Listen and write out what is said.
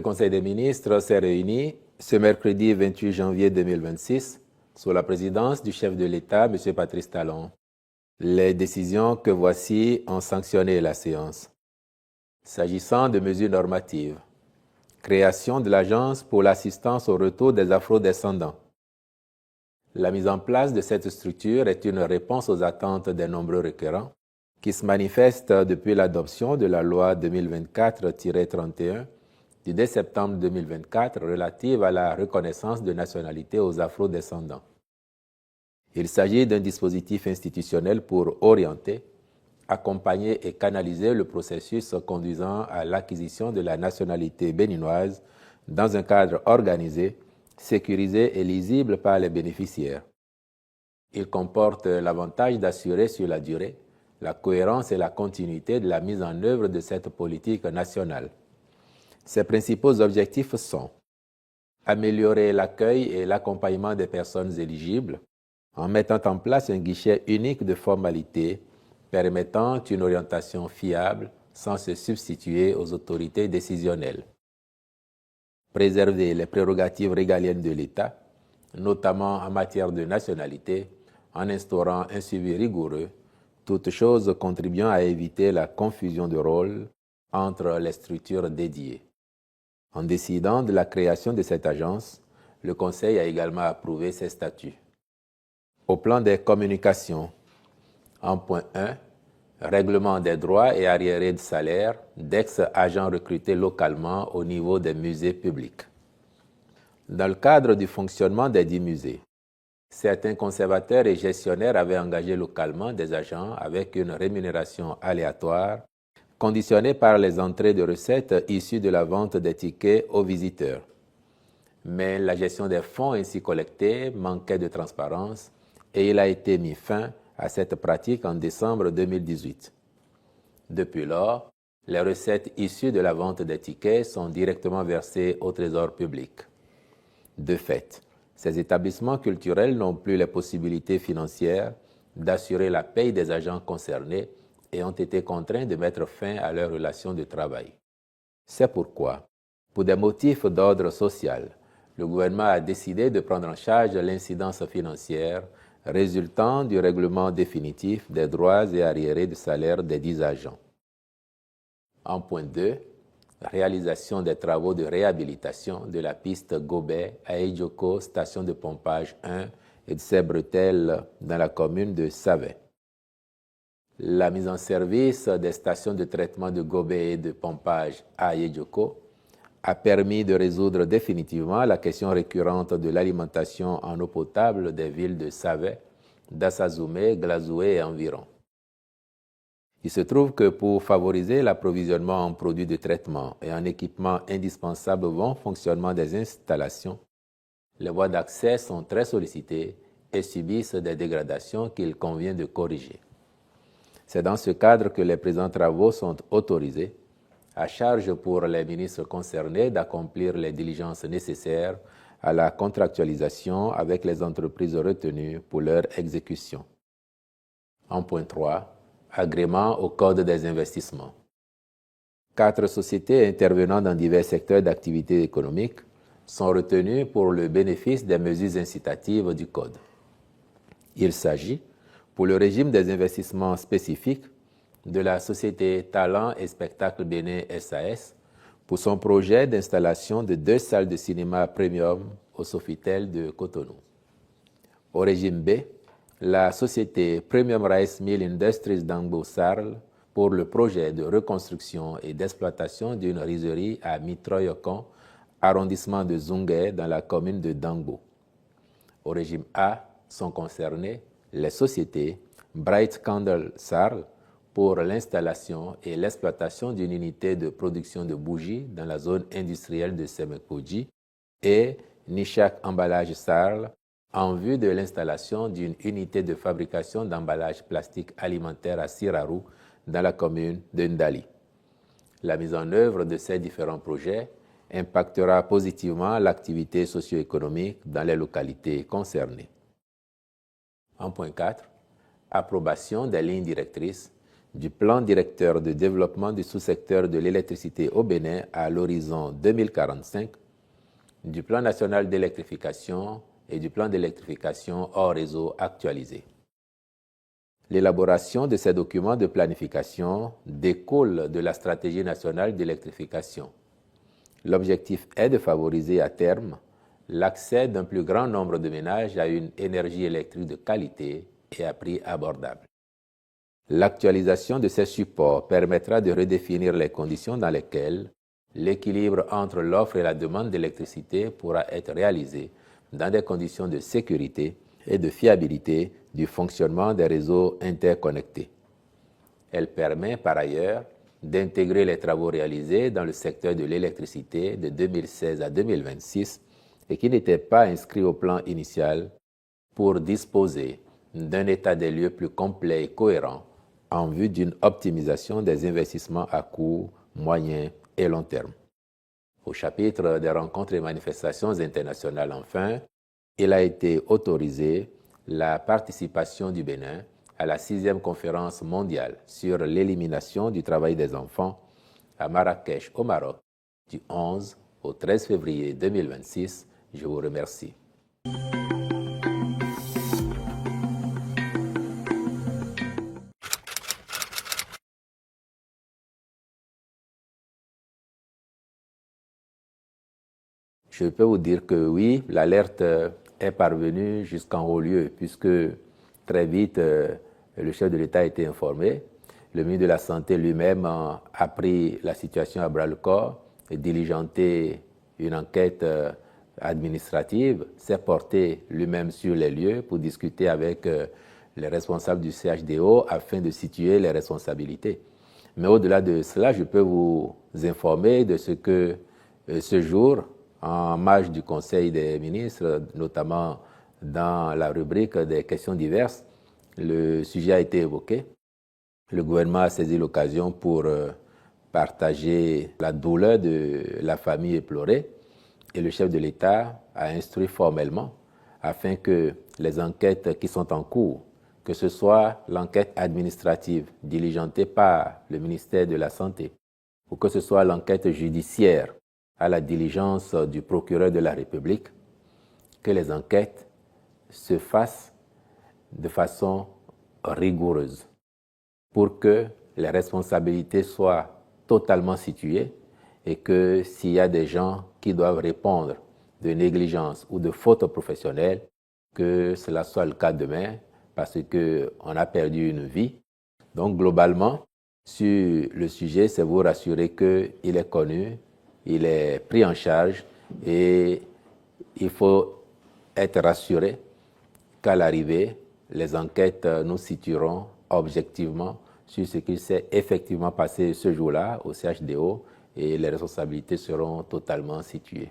Conseil des ministres s'est réuni ce mercredi 28 janvier 2026 sous la présidence du chef de l'État, M. Patrice Talon. Les décisions que voici ont sanctionné la séance. S'agissant de mesures normatives, création de l'Agence pour l'assistance au retour des afro-descendants. La mise en place de cette structure est une réponse aux attentes des nombreux requérants qui se manifestent depuis l'adoption de la loi 2024-31 du 10 septembre 2024 relative à la reconnaissance de nationalité aux afro-descendants. Il s'agit d'un dispositif institutionnel pour orienter, accompagner et canaliser le processus conduisant à l'acquisition de la nationalité béninoise dans un cadre organisé, sécurisé et lisible par les bénéficiaires. Il comporte l'avantage d'assurer sur la durée la cohérence et la continuité de la mise en œuvre de cette politique nationale. Ses principaux objectifs sont améliorer l'accueil et l'accompagnement des personnes éligibles en mettant en place un guichet unique de formalités permettant une orientation fiable sans se substituer aux autorités décisionnelles. Préserver les prérogatives régaliennes de l'État, notamment en matière de nationalité, en instaurant un suivi rigoureux, toutes choses contribuant à éviter la confusion de rôles entre les structures dédiées. En décidant de la création de cette agence, le Conseil a également approuvé ses statuts. Au plan des communications, en point 1, règlement des droits et arriérés de salaire d'ex-agents recrutés localement au niveau des musées publics. Dans le cadre du fonctionnement des 10 musées, certains conservateurs et gestionnaires avaient engagé localement des agents avec une rémunération aléatoire conditionnée par les entrées de recettes issues de la vente des tickets aux visiteurs. Mais la gestion des fonds ainsi collectés manquait de transparence et il a été mis fin à cette pratique en décembre 2018. Depuis lors, les recettes issues de la vente des tickets sont directement versées au Trésor public. De fait, ces établissements culturels n'ont plus les possibilités financières d'assurer la paye des agents concernés et ont été contraints de mettre fin à leurs relations de travail. C'est pourquoi, pour des motifs d'ordre social, le gouvernement a décidé de prendre en charge l'incidence financière résultant du règlement définitif des droits et arriérés de salaire des 10 agents. En point 2, réalisation des travaux de réhabilitation de la piste Gobet à Ejoko, station de pompage 1 et de ses bretelles dans la commune de Savet. La mise en service des stations de traitement de Gobet et de pompage à Ejoko a permis de résoudre définitivement la question récurrente de l'alimentation en eau potable des villes de Savet, d'Assazoumé, Glazoué et environ. Il se trouve que pour favoriser l'approvisionnement en produits de traitement et en équipements indispensables au bon fonctionnement des installations, les voies d'accès sont très sollicitées et subissent des dégradations qu'il convient de corriger. C'est dans ce cadre que les présents travaux sont autorisés, à charge pour les ministres concernés d'accomplir les diligences nécessaires à la contractualisation avec les entreprises retenues pour leur exécution. En point 3, agrément au Code des investissements. 4 sociétés intervenant dans divers secteurs d'activité économique sont retenues pour le bénéfice des mesures incitatives du Code. Il s'agit, pour le régime des investissements spécifiques, de la société Talent et Spectacle Bénin SAS pour son projet d'installation de 2 salles de cinéma premium au Sofitel de Cotonou. Au régime B, la société Premium Rice Mill Industries d'Angbo Sarl pour le projet de reconstruction et d'exploitation d'une rizerie à Mitroyokon, arrondissement de Zungué dans la commune de Dangbo. Au régime A sont concernées les sociétés Bright Candle Sarl pour l'installation et l'exploitation d'une unité de production de bougies dans la zone industrielle de Semekoji et Nishak Emballage Sarl en vue de l'installation d'une unité de fabrication d'emballages plastiques alimentaires à Siraru dans la commune de Ndali. La mise en œuvre de ces différents projets impactera positivement l'activité socio-économique dans les localités concernées. En point 4, approbation des lignes directrices du plan directeur de développement du sous-secteur de l'électricité au Bénin à l'horizon 2045, du plan national d'électrification et du plan d'électrification hors réseau actualisé. L'élaboration de ces documents de planification découle de la stratégie nationale d'électrification. L'objectif est de favoriser à terme l'accès d'un plus grand nombre de ménages à une énergie électrique de qualité et à prix abordable. L'actualisation de ces supports permettra de redéfinir les conditions dans lesquelles l'équilibre entre l'offre et la demande d'électricité pourra être réalisé dans des conditions de sécurité et de fiabilité du fonctionnement des réseaux interconnectés. Elle permet par ailleurs d'intégrer les travaux réalisés dans le secteur de l'électricité de 2016 à 2026 et qui n'étaient pas inscrits au plan initial pour disposer d'un état des lieux plus complet et cohérent en vue d'une optimisation des investissements à court, moyen et long terme. Au chapitre des rencontres et manifestations internationales, enfin, il a été autorisé la participation du Bénin à la 6e conférence mondiale sur l'élimination du travail des enfants à Marrakech au Maroc du 11 au 13 février 2026. Je vous remercie. Je peux vous dire que oui, l'alerte est parvenue jusqu'en haut lieu, puisque très vite, le chef de l'État a été informé. Le ministre de la Santé lui-même a pris la situation à bras-le-corps et diligenté une enquête administrative, s'est porté lui-même sur les lieux pour discuter avec les responsables du CHDO afin de situer les responsabilités. Mais au-delà de cela, je peux vous informer de ce que ce jour, en marge du Conseil des ministres, notamment dans la rubrique des questions diverses, le sujet a été évoqué. Le gouvernement a saisi l'occasion pour partager la douleur de la famille éplorée et le chef de l'État a instruit formellement afin que les enquêtes qui sont en cours, que ce soit l'enquête administrative diligentée par le ministère de la Santé ou que ce soit l'enquête judiciaire à la diligence du procureur de la République, que les enquêtes se fassent de façon rigoureuse pour que les responsabilités soient totalement situées et que s'il y a des gens qui doivent répondre de négligence ou de faute professionnelle, que cela soit le cas demain parce qu'on a perdu une vie. Donc globalement, sur le sujet, c'est vous rassurer qu'il est connu, il est pris en charge et il faut être rassuré qu'à l'arrivée, les enquêtes nous situeront objectivement sur ce qui s'est effectivement passé ce jour-là au CHDO et les responsabilités seront totalement situées.